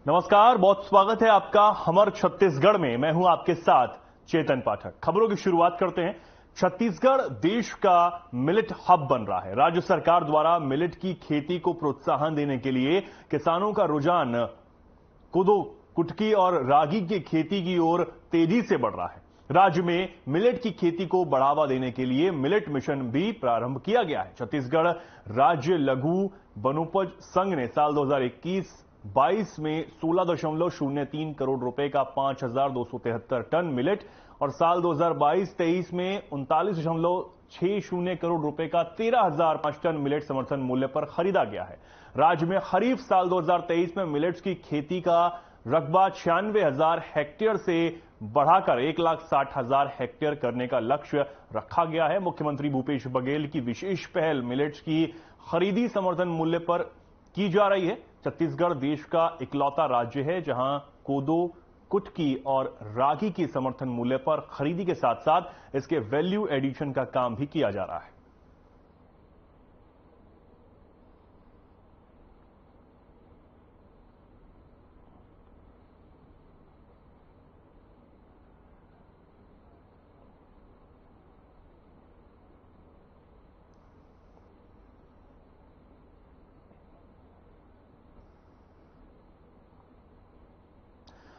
नमस्कार, बहुत स्वागत है आपका हमर छत्तीसगढ़ में। मैं हूं आपके साथ चेतन पाठक। खबरों की शुरुआत करते हैं। छत्तीसगढ़ देश का मिलेट हब बन रहा है। राज्य सरकार द्वारा मिलेट की खेती को प्रोत्साहन देने के लिए किसानों का रुझान कोदो, कुटकी और रागी की खेती की ओर तेजी से बढ़ रहा है। राज्य में मिलेट की खेती को बढ़ावा देने के लिए मिलेट मिशन भी प्रारंभ किया गया है। छत्तीसगढ़ राज्य लघु वनोपज संघ ने साल 2021-22 में 16.03 करोड़ रुपए का 5,273 टन मिलेट और साल 2022-23 में 39.60 करोड़ रुपए का 13,005 टन मिलेट समर्थन मूल्य पर खरीदा गया है। राज्य में खरीफ साल 2023 में मिलेट्स की खेती का रकबा 96,000 हेक्टेयर से बढ़ाकर 1,60,000 हेक्टेयर करने का लक्ष्य रखा गया है। मुख्यमंत्री भूपेश बघेल की विशेष पहल मिलेट्स की खरीदी समर्थन मूल्य पर की जा रही है। छत्तीसगढ़ देश का इकलौता राज्य है जहां कोदो, कुटकी और रागी की समर्थन मूल्य पर खरीदी के साथ साथ इसके वैल्यू एडिशन का काम भी किया जा रहा है।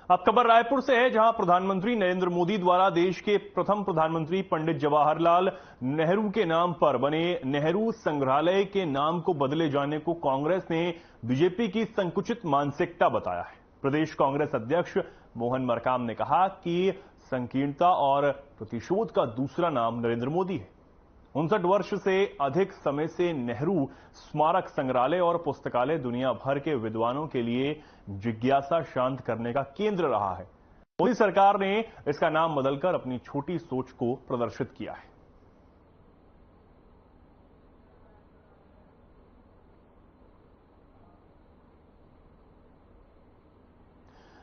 अब खबर रायपुर से है, जहां प्रधानमंत्री नरेंद्र मोदी द्वारा देश के प्रथम प्रधानमंत्री पंडित जवाहरलाल नेहरू के नाम पर बने नेहरू संग्रहालय के नाम को बदले जाने को कांग्रेस ने बीजेपी की संकुचित मानसिकता बताया है। प्रदेश कांग्रेस अध्यक्ष मोहन मरकाम ने कहा कि संकीर्णता और प्रतिशोध का दूसरा नाम नरेंद्र मोदी है। 59 वर्ष से अधिक समय से नेहरू स्मारक संग्रहालय और पुस्तकालय दुनिया भर के विद्वानों के लिए जिज्ञासा शांत करने का केंद्र रहा है। मोदी सरकार ने इसका नाम बदलकर अपनी छोटी सोच को प्रदर्शित किया है।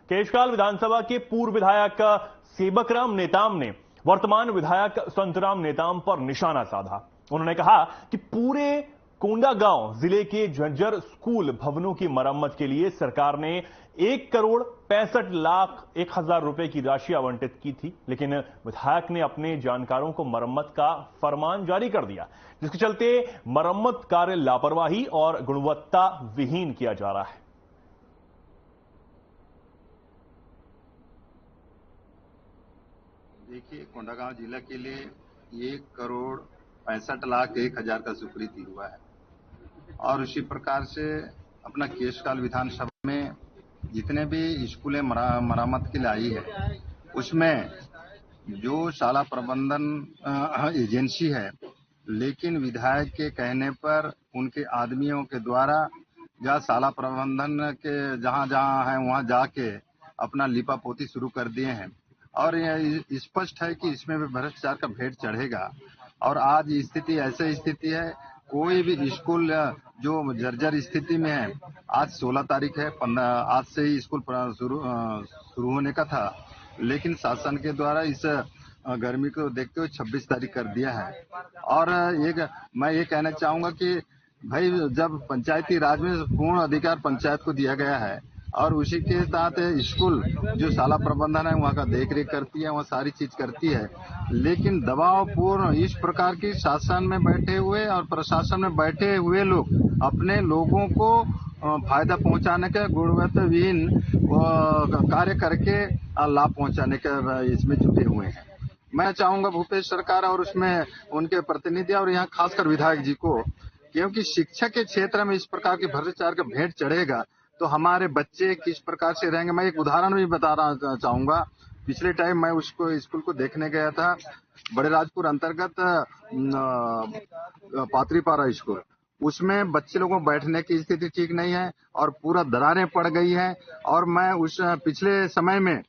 केशकाल विधानसभा के पूर्व विधायक सेबकराम नेताम ने वर्तमान विधायक संतराम नेताम पर निशाना साधा। उन्होंने कहा कि पूरे कोंडागांव जिले के झज्जर स्कूल भवनों की मरम्मत के लिए सरकार ने 1,65,01,000 रुपए की राशि आवंटित की थी, लेकिन विधायक ने अपने जानकारों को मरम्मत का फरमान जारी कर दिया, जिसके चलते मरम्मत कार्य लापरवाही और गुणवत्ता विहीन किया जा रहा है। देखिए, कोंडागांव जिला के लिए 1,65,01,000 का स्वीकृति हुआ है और उसी प्रकार से अपना केशकाल विधानसभा में जितने भी स्कूलें मरम्मत के लिए आई है, उसमें जो शाला प्रबंधन एजेंसी है, लेकिन विधायक के कहने पर उनके आदमियों के द्वारा या शाला प्रबंधन के जहां है वहां जाके अपना लिपापोती शुरू कर दिए हैं और यह स्पष्ट है कि इसमें भी भ्रष्टाचार का भेंट चढ़ेगा। और आज स्थिति ऐसी स्थिति है, कोई भी स्कूल जो जर्जर स्थिति में है, आज 16 तारीख है, आज से ही स्कूल शुरू होने का था, लेकिन शासन के द्वारा इस गर्मी को देखते हुए 26 तारीख कर दिया है। और मैं ये कहना चाहूंगा कि भाई, जब पंचायती राज में पूर्ण अधिकार पंचायत को दिया गया है और उसी के साथ स्कूल जो शाला प्रबंधन है वहाँ का देख रेख करती है, वहाँ सारी चीज करती है, लेकिन दबाव पूर्ण इस प्रकार की शासन में बैठे हुए और प्रशासन में बैठे हुए लोग अपने लोगों को फायदा पहुंचाने के गुणवत्ताहीन कार्य करके लाभ पहुंचाने के इसमें जुटे हुए हैं। मैं चाहूंगा भूपेश सरकार और उसमें उनके प्रतिनिधि और यहाँ खासकर विधायक जी को, क्योंकि शिक्षा के क्षेत्र में इस प्रकार के भ्रष्टाचार का भेंट चढ़ेगा तो हमारे बच्चे किस प्रकार से रहेंगे। मैं एक उदाहरण भी बताना चाहूंगा। पिछले टाइम मैं उसको स्कूल को देखने गया था, बड़े राजपुर अंतर्गत पात्रीपारा स्कूल। उसमें बच्चे लोगों को बैठने की स्थिति ठीक नहीं है और पूरा दरारें पड़ गई हैं। और मैं उस पिछले समय में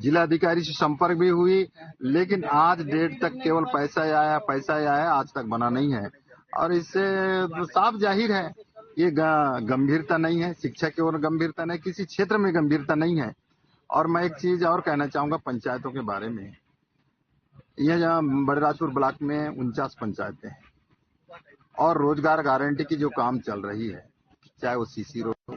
जिलाधिकारी से संपर्क भी हुई, लेकिन आज डेट तक केवल पैसा ही आया, आज तक बना नहीं है। और इससे साफ जाहिर है ये गंभीरता नहीं है, शिक्षा की ओर गंभीरता नहीं, किसी क्षेत्र में गंभीरता नहीं है। और मैं एक चीज और कहना चाहूंगा पंचायतों के बारे में। यह जहाँ बड़े राजपुर ब्लॉक में 49 पंचायतें हैं और रोजगार गारंटी की जो काम चल रही है, चाहे वो सीसी रोड हो,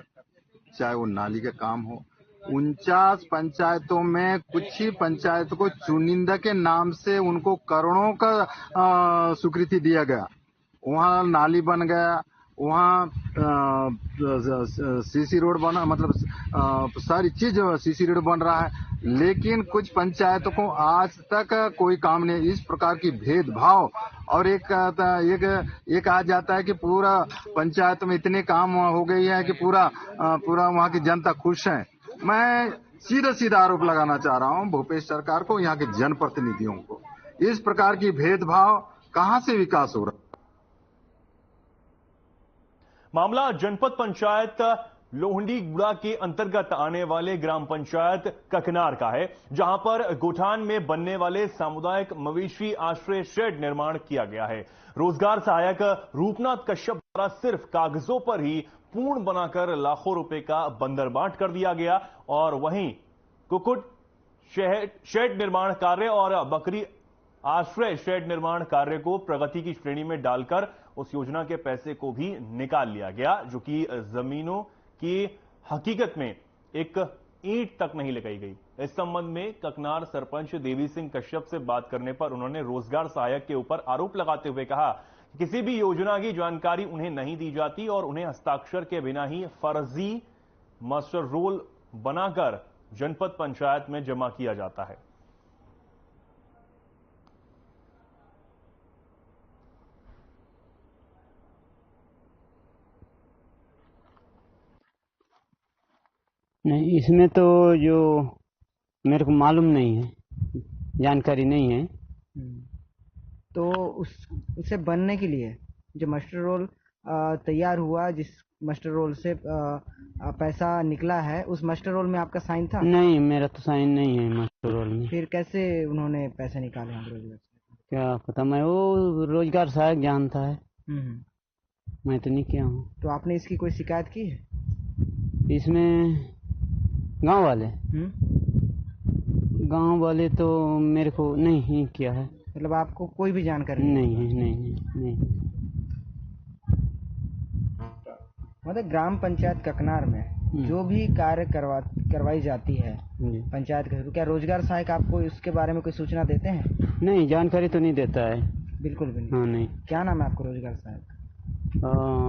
चाहे वो नाली का काम हो। 49 पंचायतों में कुछ ही पंचायत को चुनिंदा के नाम से उनको करोड़ों का स्वीकृति दिया गया। वहाँ नाली बन गया, वहाँ सीसी रोड बना, मतलब सारी चीज सीसी रोड बन रहा है, लेकिन कुछ पंचायतों को आज तक कोई काम नहीं। इस प्रकार की भेदभाव और एक आ जाता है कि पूरा पंचायत में इतने काम हो गई है कि पूरा वहाँ की जनता खुश है। मैं सीधा आरोप लगाना चाह रहा हूँ भूपेश सरकार को, यहाँ के जनप्रतिनिधियों को। इस प्रकार की भेदभाव कहाँ से विकास हो रहा है? मामला जनपद पंचायत लोहंडीगुड़ा के अंतर्गत आने वाले ग्राम पंचायत ककनार का है, जहां पर गोठान में बनने वाले सामुदायिक मवेशी आश्रय शेड निर्माण किया गया है। रोजगार सहायक रूपनाथ कश्यप द्वारा सिर्फ कागजों पर ही पूर्ण बनाकर लाखों रुपए का बंदरबाट कर दिया गया, और वहीं कुक्कुट शेड निर्माण कार्य और बकरी आश्रय शेड निर्माण कार्य को प्रगति की श्रेणी में डालकर उस योजना के पैसे को भी निकाल लिया गया, जो कि जमीनों की हकीकत में एक ईंट तक नहीं लगाई गई। इस संबंध में ककनार सरपंच देवी सिंह कश्यप से बात करने पर उन्होंने रोजगार सहायक के ऊपर आरोप लगाते हुए कहा कि किसी भी योजना की जानकारी उन्हें नहीं दी जाती और उन्हें हस्ताक्षर के बिना ही फर्जी मास्टर रोल बनाकर जनपद पंचायत में जमा किया जाता है। नहीं, इसमें तो जो मेरे को मालूम नहीं है, जानकारी नहीं है। तो उसे बनने के लिए जो मास्टर रोल तैयार हुआ, जिस मास्टर रोल से पैसा निकला है, उस मास्टर रोल में आपका साइन था? नहीं, मेरा तो साइन नहीं है मास्टर रोल में। फिर कैसे उन्होंने पैसे निकाले हम रोजगार से? क्या पता, मैं वो रोजगार सहायक जानता है, मैं तो नहीं किया हूँ। तो आपने इसकी कोई शिकायत की है? इसमें गांव वाले तो मेरे को नहीं किया है। मतलब आपको कोई भी जानकारी नहीं है? नहीं। मतलब ग्राम पंचायत ककनार में जो भी कार्य करवाई जाती है पंचायत के, क्या रोजगार सहायक आपको इसके बारे में कोई सूचना देते हैं? नहीं, जानकारी तो नहीं देता है। बिल्कुल भी नहीं। हाँ, नहीं। क्या नाम है आपको रोजगार सहायक?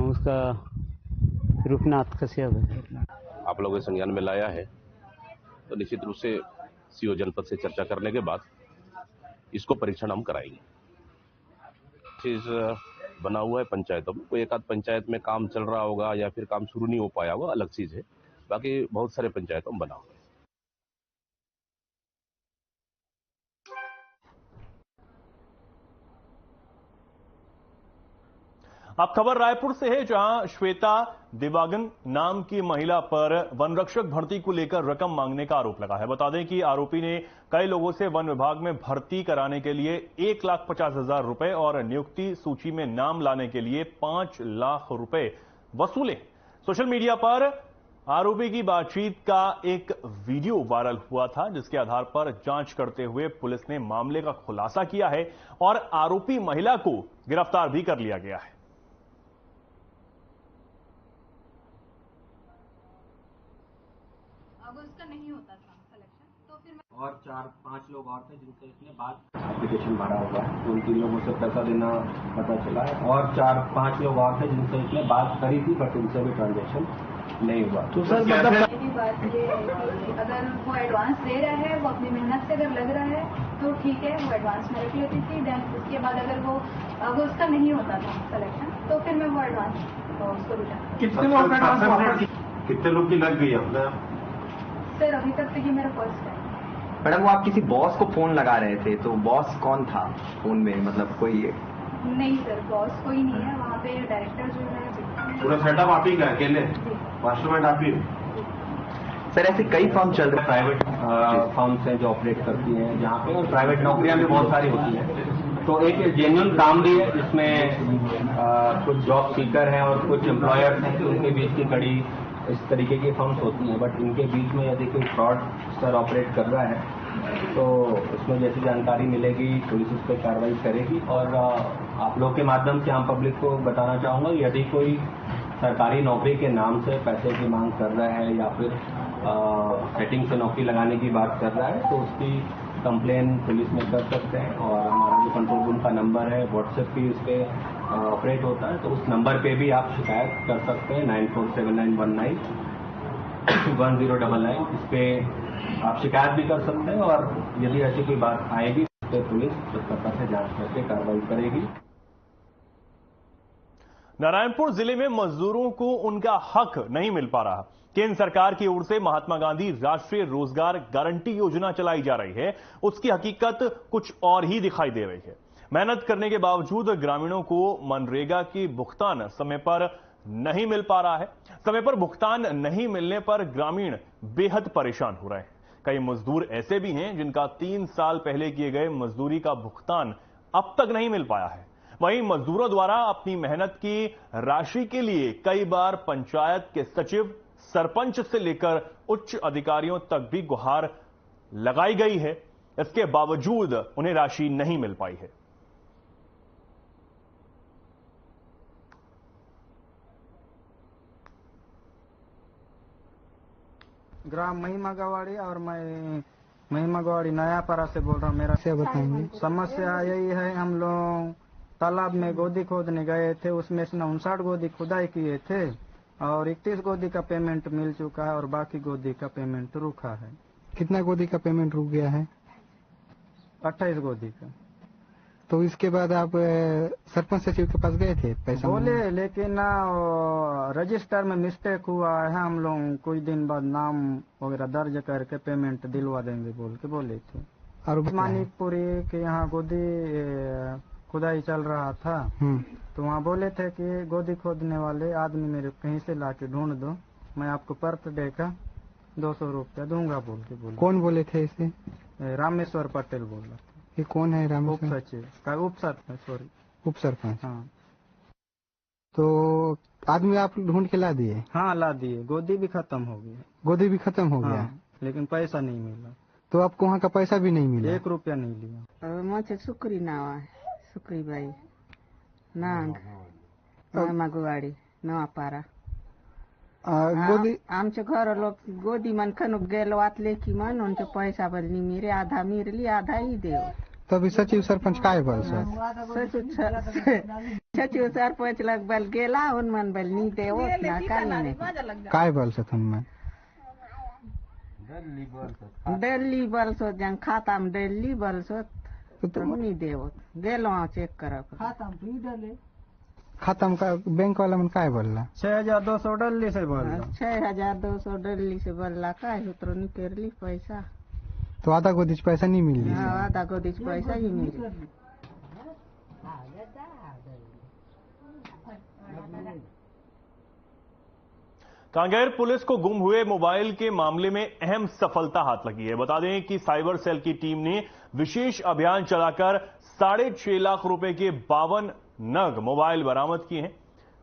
उसका रूपनाथ कश्यप है। आप लोगों के संज्ञान में लाया है, तो निश्चित रूप से सीओ जनपद से चर्चा करने के बाद इसको परीक्षण हम कराएंगे। चीज बना हुआ है पंचायतों में, कोई एक आध पंचायत में काम चल रहा होगा या फिर काम शुरू नहीं हो पाया होगा, अलग चीज है। बाकी बहुत सारे पंचायतों में बना हुआ है। अब खबर रायपुर से है, जहां श्वेता दिवागन नाम की महिला पर वन रक्षक भर्ती को लेकर रकम मांगने का आरोप लगा है। बता दें कि आरोपी ने कई लोगों से वन विभाग में भर्ती कराने के लिए 1,50,000 रुपए और नियुक्ति सूची में नाम लाने के लिए 5 लाख रुपए वसूले। सोशल मीडिया पर आरोपी की बातचीत का एक वीडियो वायरल हुआ था, जिसके आधार पर जांच करते हुए पुलिस ने मामले का खुलासा किया है और आरोपी महिला को गिरफ्तार भी कर लिया गया है। उसका नहीं होता था सिलेक्शन, तो फिर और 4-5 लोग और थे जिनसे इसने बात एप्लीकेशन भरा होगा, तो उन 3 लोगों से पैसा देना पता चला है। और 4-5 लोग और थे जिनसे इसने बात करी थी, बट उनसे भी ट्रांजेक्शन नहीं हुआ। तो सर मतलब बात ये है कि अगर वो एडवांस दे रहा है, वो अपनी मेहनत से अगर लग रहा है तो ठीक है, वो एडवांस में रख लेती थी। देन उसके बाद अगर वो उसका नहीं होता था सिलेक्शन, तो फिर मैं वो एडवांस उसको रिटर्न। कितने लोग की लग गई है? सर अभी तक तो ये मेरा फर्स्ट है। मैडम, वो आप किसी बॉस को फोन लगा रहे थे, तो बॉस कौन था फोन में? मतलब कोई? नहीं सर, बॉस कोई नहीं है वहाँ पे। डायरेक्टर जो है पूरा सेटअप आप ही का अकेले, मास्टरमाइंड आप ही? सर ऐसे कई फर्म चल रहे हैं, प्राइवेट फर्म्स हैं जो ऑपरेट करती हैं जहाँ पे, और प्राइवेट नौकरियां भी बहुत सारी होती हैं। तो एक जेन्युइन काम भी है जिसमें कुछ जॉब सीकर हैं और कुछ एम्प्लॉयर्स हैं, तो उनके बीच की कड़ी इस तरीके की फर्म्स होती हैं। बट इनके बीच में यदि कोई फ्रॉड सर ऑपरेट कर रहा है तो उसमें जैसी जानकारी मिलेगी पुलिस उस पर कार्रवाई करेगी। और आप लोग के माध्यम से आम पब्लिक को बताना चाहूँगा, यदि कोई सरकारी नौकरी के नाम से पैसे की मांग कर रहा है या फिर सेटिंग से नौकरी लगाने की बात कर रहा है तो उसकी कंप्लेन पुलिस में कर सकते हैं। और हमारा जो कंट्रोल रूम का नंबर है व्हाट्सएप भी उस पर ऑपरेट होता है, तो उस नंबर पे भी आप शिकायत कर सकते हैं 9479191099। इस पे आप शिकायत भी कर सकते हैं और यदि ऐसी कोई बात आएगी तो पुलिस तत्परता से जांच करके कार्रवाई करेगी। नारायणपुर जिले में मजदूरों को उनका हक नहीं मिल पा रहा। केंद्र सरकार की ओर से महात्मा गांधी राष्ट्रीय रोजगार गारंटी योजना चलाई जा रही है, उसकी हकीकत कुछ और ही दिखाई दे रही है। मेहनत करने के बावजूद ग्रामीणों को मनरेगा की भुगतान समय पर नहीं मिल पा रहा है। समय पर भुगतान नहीं मिलने पर ग्रामीण बेहद परेशान हो रहे हैं। कई मजदूर ऐसे भी हैं जिनका 3 साल पहले किए गए मजदूरी का भुगतान अब तक नहीं मिल पाया है। वहीं मजदूरों द्वारा अपनी मेहनत की राशि के लिए कई बार पंचायत के सचिव, सरपंच से लेकर उच्च अधिकारियों तक भी गुहार लगाई गई है। इसके बावजूद उन्हें राशि नहीं मिल पाई है। ग्राम महिमा गवाड़ी और मैं महिमा गवाड़ी नयापारा से बोल रहा हूँ। मेरा से बताएंगे। समस्या यही है, हम लोग तालाब में गोदी खोदने गए थे, उसमें से 59 गोदी खुदाई किए थे और 31 गोदी का पेमेंट मिल चुका है और बाकी गोदी का पेमेंट रुका है। कितना गोदी का पेमेंट रुक गया है? 28 गोदी का। तो इसके बाद आप सरपंच सचिव के पास गए थे पैसा बोले, लेकिन रजिस्टर में मिस्टेक हुआ है, हम लोग कुछ दिन बाद नाम वगैरह दर्ज करके पेमेंट दिलवा देंगे बोल के बोले थे। और मानिकपुरी के यहाँ गोदी खुदाई चल रहा था, तो वहाँ बोले थे कि गोदी खोदने वाले आदमी मेरे कहीं से लाके ढूंढ दो, मैं आपको पर डे का 200 रुपया दूंगा बोल के बोले। कौन बोले थे इसे? रामेश्वर पटेल बोल रहा था। ये कौन है रामेश्वर? उप सचिव का उप सरपंच। हाँ। तो आदमी आप ढूंढ के ला दिए? हाँ ला दिए। गोदी भी खत्म हो गई। गोदी भी खत्म हो गया? लेकिन पैसा नहीं मिला। तो आपको वहाँ का पैसा भी नहीं मिला? 1 रुपया नहीं लिया। माझे सुकरी नाव आहे, सुकरीबाई नांग मागवाडी नवापारा। गोदी आमचे घर लोक गोदी मन खनुक गेलो वातले की मन उनके पैसा बलनी मेरे आधा मिरली आधा ही देव। तभी सचिव सरपंच काय बल सचिव सरपंच लग बल गेला उन मन बल नहीं देव ना काय बल से तुम डेली बल सो जंग खाता में डेली बल सो तो नहीं देव गेलो चेक कर खाता में बैंक वाला मन काय बोलला? 6200 डल्ली से बोलला। 6200 डल्ली से बोलला काय उतरो नहीं करली पैसा। तो आधा गोदी पैसा नहीं मिली? आधा गोदी पैसा ही मिली। कांगेर पुलिस को गुम हुए मोबाइल के मामले में अहम सफलता हाथ लगी है। बता दें कि साइबर सेल की टीम ने विशेष अभियान चलाकर 6.5 लाख रुपए के 52 नग मोबाइल बरामद किए हैं।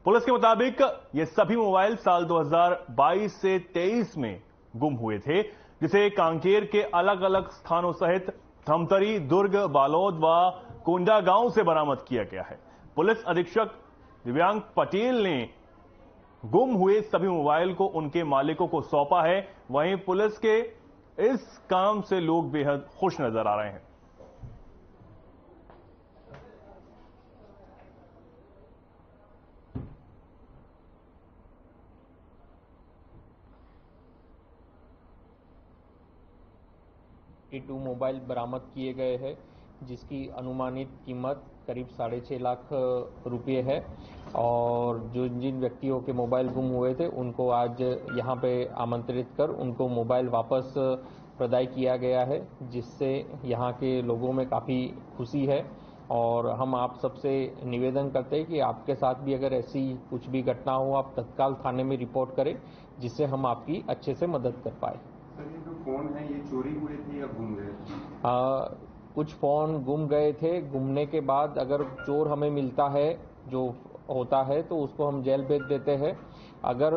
पुलिस के मुताबिक ये सभी मोबाइल साल 2022 से 23 में गुम हुए थे, जिसे कांकेर के अलग अलग स्थानों सहित धमतरी, दुर्ग, बालोद व कोंडागांव से बरामद किया गया है। पुलिस अधीक्षक दिव्यांग पटेल ने गुम हुए सभी मोबाइल को उनके मालिकों को सौंपा है। वहीं पुलिस के इस काम से लोग बेहद खुश नजर आ रहे हैं। टू मोबाइल बरामद किए गए हैं, जिसकी अनुमानित कीमत करीब 6.5 लाख रुपये है और जो जिन व्यक्तियों के मोबाइल गुम हुए थे उनको आज यहाँ पे आमंत्रित कर उनको मोबाइल वापस प्रदाय किया गया है, जिससे यहाँ के लोगों में काफ़ी खुशी है। और हम आप सबसे निवेदन करते हैं कि आपके साथ भी अगर ऐसी कुछ भी घटना हो आप तत्काल थाने में रिपोर्ट करें, जिससे हम आपकी अच्छे से मदद कर पाए। सर ये जो फोन है ये चोरी हुए थे या गुम गए थे? कुछ फोन गुम गए थे। गुमने के बाद अगर चोर हमें मिलता है जो होता है तो उसको हम जेल भेज देते हैं। अगर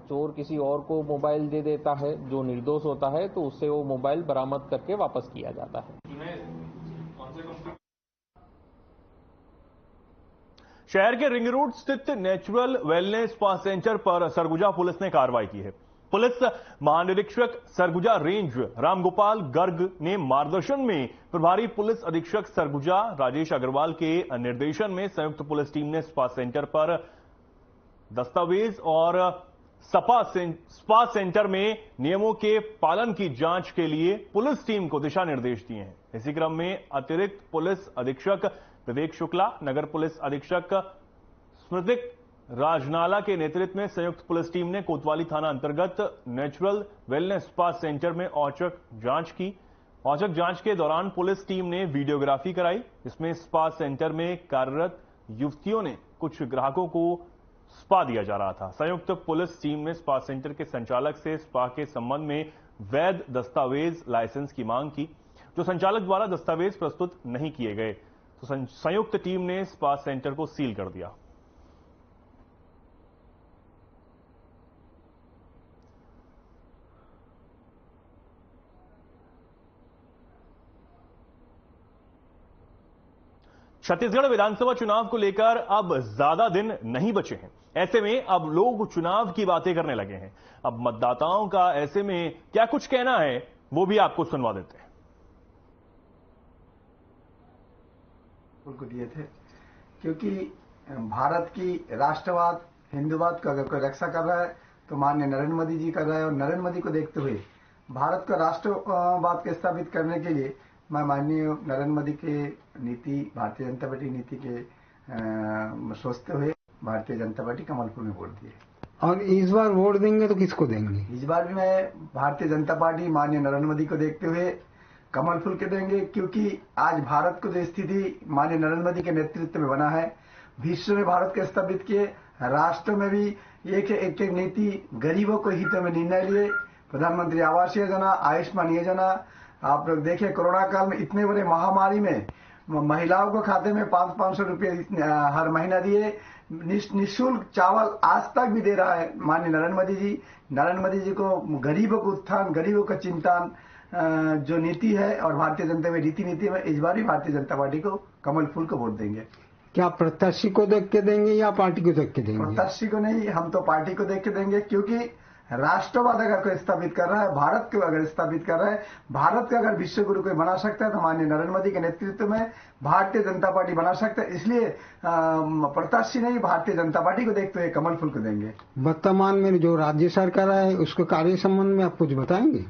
चोर किसी और को मोबाइल दे देता है जो निर्दोष होता है तो उससे वो मोबाइल बरामद करके वापस किया जाता है। शहर के रिंग रोड स्थित नेचुरल वेलनेस स्पा सेंटर पर सरगुजा पुलिस ने कार्रवाई की है। पुलिस महानिरीक्षक सरगुजा रेंज रामगोपाल गर्ग ने मार्गदर्शन में प्रभारी पुलिस अधीक्षक सरगुजा राजेश अग्रवाल के निर्देशन में संयुक्त पुलिस टीम ने स्पा सेंटर पर दस्तावेज और स्पा सेंटर में नियमों के पालन की जांच के लिए पुलिस टीम को दिशा निर्देश दिए हैं। इसी क्रम में अतिरिक्त पुलिस अधीक्षक विवेक शुक्ला, नगर पुलिस अधीक्षक स्मृतिक राजनाला के नेतृत्व में संयुक्त पुलिस टीम ने कोतवाली थाना अंतर्गत नेचुरल वेलनेस स्पा सेंटर में औचक जांच की। औचक जांच के दौरान पुलिस टीम ने वीडियोग्राफी कराई। इसमें स्पा सेंटर में कार्यरत युवतियों ने कुछ ग्राहकों को स्पा दिया जा रहा था। संयुक्त पुलिस टीम ने स्पा सेंटर के संचालक से स्पा के संबंध में वैध दस्तावेज लाइसेंस की मांग की, जो संचालक द्वारा दस्तावेज प्रस्तुत नहीं किए गए तो संयुक्त टीम ने स्पा सेंटर को सील कर दिया। छत्तीसगढ़ विधानसभा चुनाव को लेकर अब ज्यादा दिन नहीं बचे हैं। ऐसे में अब लोग चुनाव की बातें करने लगे हैं। अब मतदाताओं का ऐसे में क्या कुछ कहना है वो भी आपको सुनवा देते हैं। उनको दिए थे क्योंकि भारत की राष्ट्रवाद हिंदूवाद का अगर कोई रक्षा कर रहा है तो माननीय नरेंद्र मोदी जी कर रहे हैं, और नरेंद्र मोदी को देखते हुए भारत का राष्ट्रवाद को स्थापित करने के लिए मैं माननीय नरेंद्र मोदी के नीति, भारतीय जनता पार्टी नीति के सोचते हुए भारतीय जनता पार्टी कमलपुर में वोट दिए। और इस बार वोट देंगे तो किसको देंगे? इस बार भी मैं भारतीय जनता पार्टी माननीय नरेंद्र मोदी को देखते हुए कमल फूल के देंगे, क्योंकि आज भारत को जो स्थिति माननीय नरेंद्र मोदी के नेतृत्व में बना है, विश्व में भारत को स्थापित किए, राष्ट्र में भी एक एक नीति, गरीबों को हितों में निर्णय लिए, प्रधानमंत्री आवास योजना, आयुष्मान योजना। आप लोग देखिए कोरोना काल में इतने बड़े महामारी में महिलाओं को खाते में 500 रुपये हर महीना दिए, निःशुल्क चावल आज तक भी दे रहा है माननीय नरेंद्र मोदी जी। नरेंद्र मोदी जी को गरीबों को उत्थान, गरीबों का चिंतन जो नीति है और भारतीय जनता में रीति नीति में, इस बार भी भारतीय जनता पार्टी को कमल फूल को वोट देंगे। क्या प्रत्याशी को देख के देंगे या पार्टी को देख के देंगे? प्रत्याशी को नहीं, हम तो पार्टी को देख के देंगे, क्योंकि राष्ट्रवाद अगर कोई स्थापित कर रहा है, भारत को अगर स्थापित कर रहा है, भारत का अगर विश्व गुरु कोई बना सकता है तो माननीय नरेंद्र मोदी के नेतृत्व में भारतीय जनता पार्टी बना सकता है। इसलिए प्रत्याशी नहीं, भारतीय जनता पार्टी को देखते हुए कमल फूल को देंगे। वर्तमान में जो राज्य सरकार है उसके कार्य संबंध में आप कुछ बताएंगे?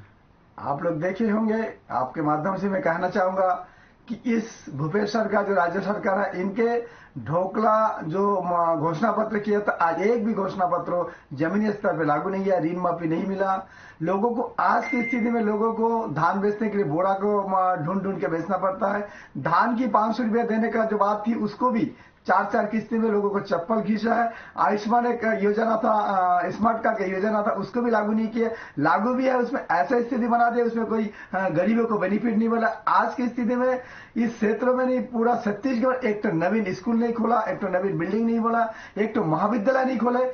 आप लोग देखे होंगे, आपके माध्यम से मैं कहना चाहूंगा कि इस भूपेश सरकार जो राज्य सरकार है, इनके ढोकला जो घोषणा पत्र किया था, आज एक भी घोषणा पत्र जमीनी स्तर पे लागू नहीं है, ऋण माफी नहीं मिला लोगों को। आज की स्थिति में लोगों को धान बेचने के लिए बोरा को ढूंढ ढूंढ के बेचना पड़ता है। धान की 500 रुपया देने का जो बात थी उसको भी 4-4 किस्तें में लोगों को चप्पल खींचा है। आयुष्मान एक योजना था, स्मार्ट कार्ड का योजना था, उसको भी लागू नहीं किया। लागू भी है, उसमें ऐसा स्थिति बना दिया, उसमें कोई गरीबों को बेनिफिट नहीं मिला। आज की स्थिति में इस क्षेत्रों में नहीं, पूरा छत्तीसगढ़ एक तो नवीन स्कूल नहीं खोला, एक तो नवीन बिल्डिंग नहीं बोला, एक तो महाविद्यालय नहीं खोले,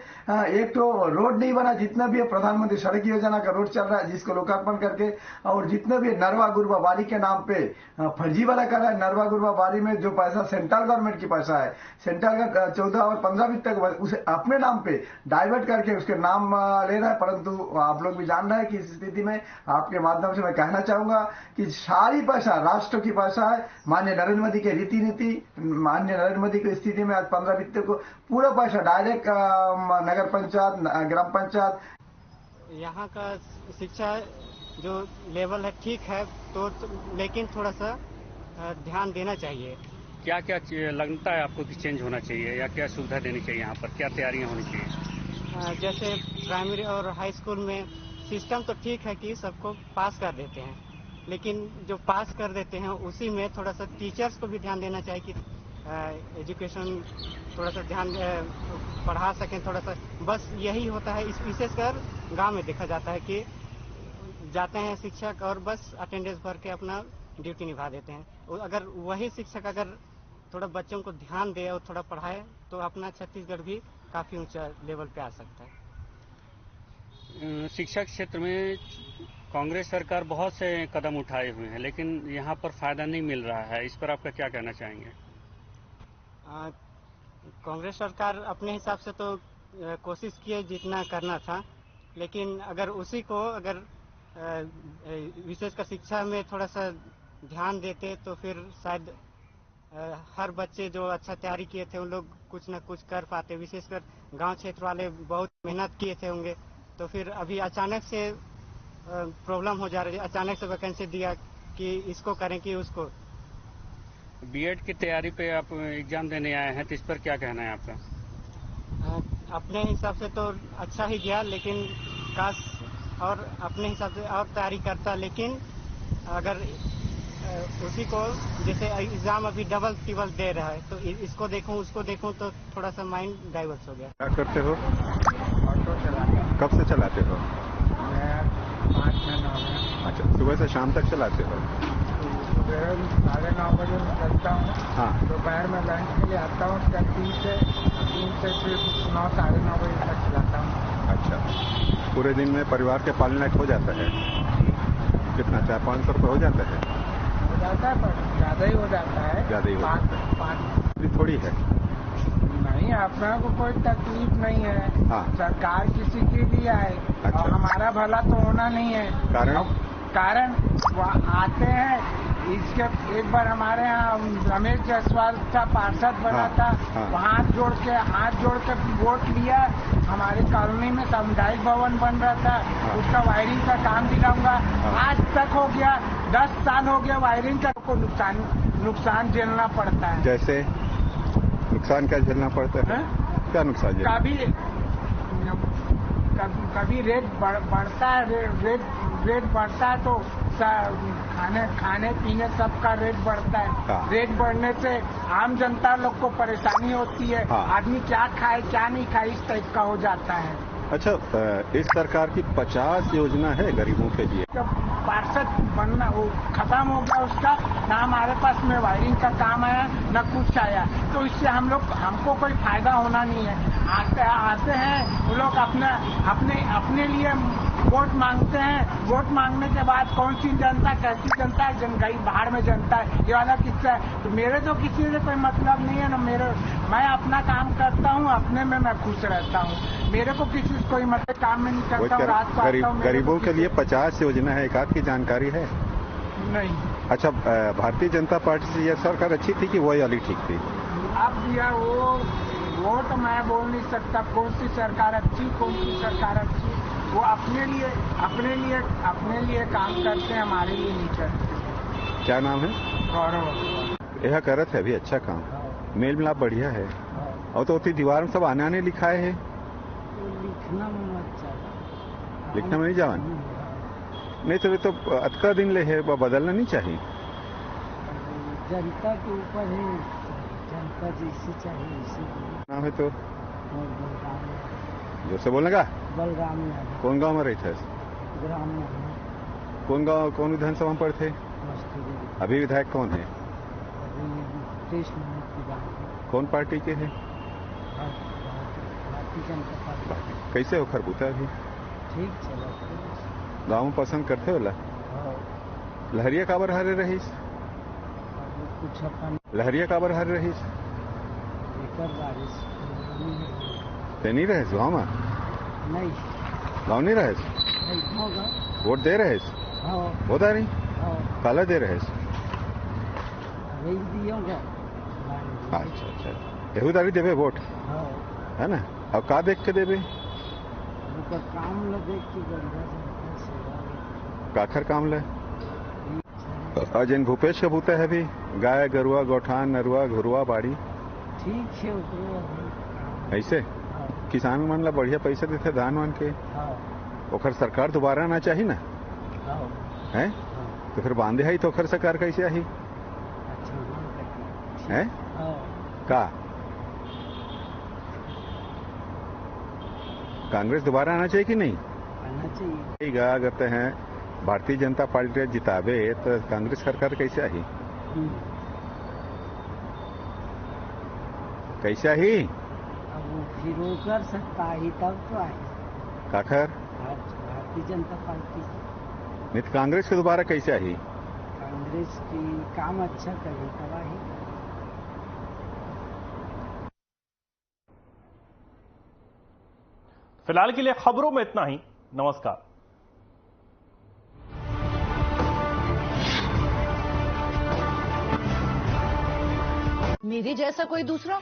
एक तो रोड नहीं बना। जितना भी प्रधानमंत्री सड़क योजना का रोड चल रहा है जिसको लोकार्पण करके, और जितना भी नरवा गुरबा बारी के नाम पे फर्जी वाला कर रहा है। नरवा गुरबा बारी में जो पैसा सेंट्रल गवर्नमेंट की पैसा है, सेंट्रल का 14 और 15 वित्त तक उसे अपने नाम पे डाइवर्ट करके उसके नाम ले रहा है। परंतु आप लोग भी जान रहे हैं कि इस स्थिति में आपके माध्यम से मैं कहना चाहूंगा कि सारी पैसा राष्ट्र की पैसा है। माननीय नरेंद्र मोदी के रीति नीति, माननीय नरेंद्र मोदी की स्थिति में आज 15 वित्त को पूरा पैसा डायरेक्ट नगर पंचायत, ग्राम पंचायत। यहाँ का शिक्षा जो लेवल है ठीक है, तो लेकिन थोड़ा सा ध्यान देना चाहिए। क्या क्या लगता है आपको कि चेंज होना चाहिए या क्या सुविधा देनी चाहिए? यहाँ पर क्या तैयारियां होनी चाहिए? जैसे प्राइमरी और हाई स्कूल में सिस्टम तो ठीक है कि सबको पास कर देते हैं, लेकिन जो पास कर देते हैं उसी में थोड़ा सा टीचर्स को भी ध्यान देना चाहिए कि एजुकेशन थोड़ा सा ध्यान पढ़ा सकें थोड़ा सा। बस यही होता है, विशेषकर गांव में देखा जाता है कि जाते हैं शिक्षक और बस अटेंडेंस भर के अपना ड्यूटी निभा देते हैं। अगर वही शिक्षक अगर थोड़ा बच्चों को ध्यान दे और थोड़ा पढ़ाए तो अपना छत्तीसगढ़ भी काफी ऊंचा लेवल पे आ सकता है। शिक्षा क्षेत्र में कांग्रेस सरकार बहुत से कदम उठाए हुए हैं, लेकिन यहाँ पर फायदा नहीं मिल रहा है। इस पर आपका क्या कहना चाहेंगे? कांग्रेस सरकार अपने हिसाब से तो कोशिश की है जितना करना था, लेकिन अगर उसी को अगर विशेषकर शिक्षा में थोड़ा सा ध्यान देते तो फिर शायद हर बच्चे जो अच्छा तैयारी किए थे उन लोग कुछ न कुछ कर पाते। विशेषकर गांव क्षेत्र वाले बहुत मेहनत किए थे होंगे, तो फिर अभी अचानक से प्रॉब्लम हो जा रही है। अचानक से वैकेंसी दिया कि इसको करें कि उसको। बीएड की तैयारी पे आप एग्जाम देने आए हैं, तो इस पर क्या कहना है आपका? अपने हिसाब से तो अच्छा ही गया, लेकिन काश और अपने हिसाब से और तैयारी करता, लेकिन अगर उसी को जैसे एग्जाम अभी डबल टिबल दे रहा है तो इसको देखूं उसको देखूं तो थोड़ा सा माइंड डाइवर्स हो गया। क्या करते हो? ऑटो चलाते। कब से चलाते हो? मैं 5 महीना हो गया। अच्छा, सुबह से शाम तक चलाते हो? सुबह 9:30 बजे निकलता हूँ। हाँ। दोपहर में लंच के लिए आता हूँ, 3 से फिर 9 साढ़े 9 बजे तक चलाता हूँ। अच्छा, पूरे दिन में परिवार के पालने लायक हो जाता है? कितना, 400-500 रुपये हो जाता है? हो जाता है, पर ज्यादा ही हो जाता है। ज्यादा ही हो जाता है। 5 थोड़ी है नहीं, अपना को कोई तकलीफ नहीं है। हाँ। सरकार किसी की भी आए। अच्छा। और हमारा भला तो होना नहीं है। कारण आते हैं, इसके एक बार हमारे यहाँ रमेश जायसवाल था, पार्षद बना था। वहाँ हाथ जोड़ के वोट लिया। हमारी कॉलोनी में सामुदायिक भवन बन रहा था, उसका वायरिंग का काम दिलाऊंगा। आज तक हो गया, 10 साल हो गया वायरिंग का, को नुकसान झेलना पड़ता है। जैसे नुकसान क्या झेलना पड़ता है? क्या नुकसान? कभी रेट बढ़ता है, रेट बढ़ता है तो खाने पीने सबका रेट बढ़ता है। रेट बढ़ने से आम जनता लोग को परेशानी होती है। आदमी क्या खाए क्या नहीं खाए इस टाइप का हो जाता है। अच्छा, इस सरकार की 50 योजना है गरीबों के लिए। जब पार्षद बनना वो खत्म हो गया उसका, ना हमारे पास में वायरिंग का काम आया न कुछ आया, तो इससे हमको कोई फायदा होना नहीं है। आते हैं वो लोग अपने लिए वोट मांगते हैं। वोट मांगने के बाद कौन सी जनता कैसी जनता है, गई बाहर में जनता है, ये वाला किस्सा है। तो मेरे तो किसी से कोई मतलब नहीं है ना। मैं अपना काम करता हूँ, अपने में मैं खुश रहता हूँ। मेरे को किसी से कोई मतलब काम में नहीं करता हूँ। रात को आता हूँ। गरीबों के लिए 50 योजना है, एक आध की जानकारी है? नहीं। अच्छा, भारतीय जनता पार्टी से यह सरकार अच्छी थी कि वही वाली ठीक थी? अब यार वो तो मैं बोल नहीं सकता कौन सी सरकार अच्छी कौन सी सरकार अच्छी। वो अपने लिए काम करते हैं, हमारे लिए नहीं करते। क्या नाम है? गौरव। यह करत है अभी अच्छा काम, मेल मिलाप बढ़िया है। और तो दीवार में सब आने लिखाए है। लिखना में नहीं जावन नहीं तो अतका दिन ले है, बदलना नहीं चाहिए। जनता के ऊपर है, जनता जैसे चाहिए वैसे। नाम है तो जो से बोलने का बलराम। कौन गांव में रहते? ग्राम में। कौन गांव, कौन विधानसभा में पढ़ते? अभी विधायक कौन है? कौन पार्टी के हैं? भारतीय जनता पार्टी। कैसे हो खरबूता? अभी ठीक चला। गाँव में पसंद करते होला? लहरिया काबर हरे रहीस? कुछ अपन लहरिया काबर हरे रहीस? बारिश ते नहीं रहे गाँव में? नहीं। गाँव नहीं रहे? वोट दे रहे? होता नहीं? काला दे रहे? अच्छा, यहूदारी देवे वोट है ना? अब का देख के देवे? काम ल देख के काखर काम ले। और जिन भूपेश का बूता है भी गाय गरुआ गोठान नरुआ घुरुआ बाड़ी ठीक है। ऐसे किसान मन ला बढ़िया पैसा देते धान वान के। ओखर सरकार दोबारा आना चाहिए ना है? तो फिर बांधे है तो ओखर सरकार कैसे आई है? का कांग्रेस दोबारा आना चाहिए कि नहीं? आना चाहिए। अगर हैं भारतीय जनता पार्टी जितावे तो कांग्रेस सरकार कैसे आई? कैसे आई? अब फिर वो कर सकता है तब तो आए। काखर भारतीय जनता पार्टी नहीं तो कांग्रेस के दोबारा कैसे आई? कांग्रेस की काम अच्छा करे तब आई। फिलहाल के लिए खबरों में इतना ही। नमस्कार। मेरे जैसा कोई दूसरा